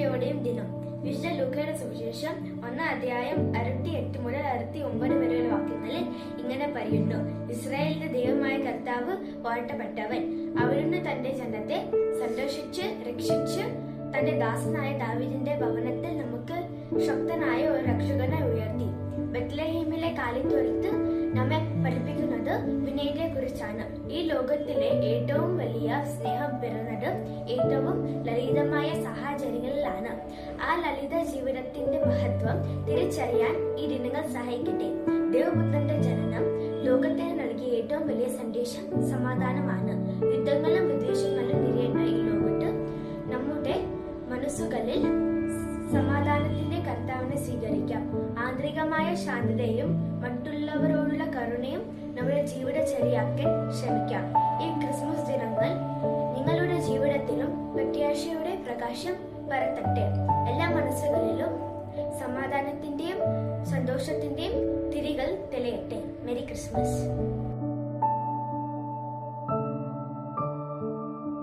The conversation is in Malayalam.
പ്രത്യാശയോടെയും ദിനം. വിശുദ്ധ ലൂക്കയുടെ സുവിശേഷം 1-8 മുതൽ 69 വരെയുള്ള വാക്യങ്ങളിൽ ഇങ്ങനെ പറയുന്നു: ഇസ്രായേലിന്റെ ദൈവമായ കർത്താവ് വാഴ്ത്തപ്പെട്ടവൻ. അവിടുന്ന് തന്റെ ജനത്തെ സന്തോഷിച്ച് രക്ഷിച്ച് തന്റെ ദാസനായ ദാവീദിന്റെ ഭവനത്തിൽ നമുക്ക് ശക്തനായ ഒരു രക്ഷകനെ ഉയർത്തി. ബത്ലഹേമിലെ കാലിത്തൊഴുത്ത് നമ്മെ പഠിപ്പിക്കുന്നത് വിനയത്തെ കുറിച്ചാണ്. ഈ ലോകത്തിലെ ഏറ്റവും വലിയ സ്നേഹം പിറന്നത് ഏറ്റവും ലളിതമായ സാഹചര്യങ്ങളിലാണ്. ആ ലളിത ജീവിതത്തിന്റെ മഹത്വം തിരിച്ചറിയാൻ ഈ ദിനങ്ങൾ സഹായിക്കട്ടെ. ദേവപുത്രന്റെ ജനനം ലോകത്തിന് നൽകിയ ഏറ്റവും വലിയ സന്ദേശം സമാധാനമാണ്. യുദ്ധങ്ങളും വിദ്വേഷങ്ങളും നിറയുന്ന ഈ ലോകത്ത് നമ്മുടെ മനസ്സുകളിൽ സമാധാനത്തിന്റെ കർത്താവിനെ സ്വീകരിക്കാം. ആന്തരികമായ ശാന്തതയും മറ്റുള്ളവരോടുള്ള കരുണയും നമ്മുടെ ജീവിതചര്യയാക്കാൻ ശ്രമിക്കാം. ഈ ക്രിസ്മസ് ദിനങ്ങൾ നിങ്ങളുടെ ജീവിതത്തിലും പ്രത്യാശയുടെ പ്രകാശം പരത്തട്ടെ. എല്ലാ മനസ്സുകളിലും സമാധാനത്തിന്റെയും സന്തോഷത്തിന്റെയും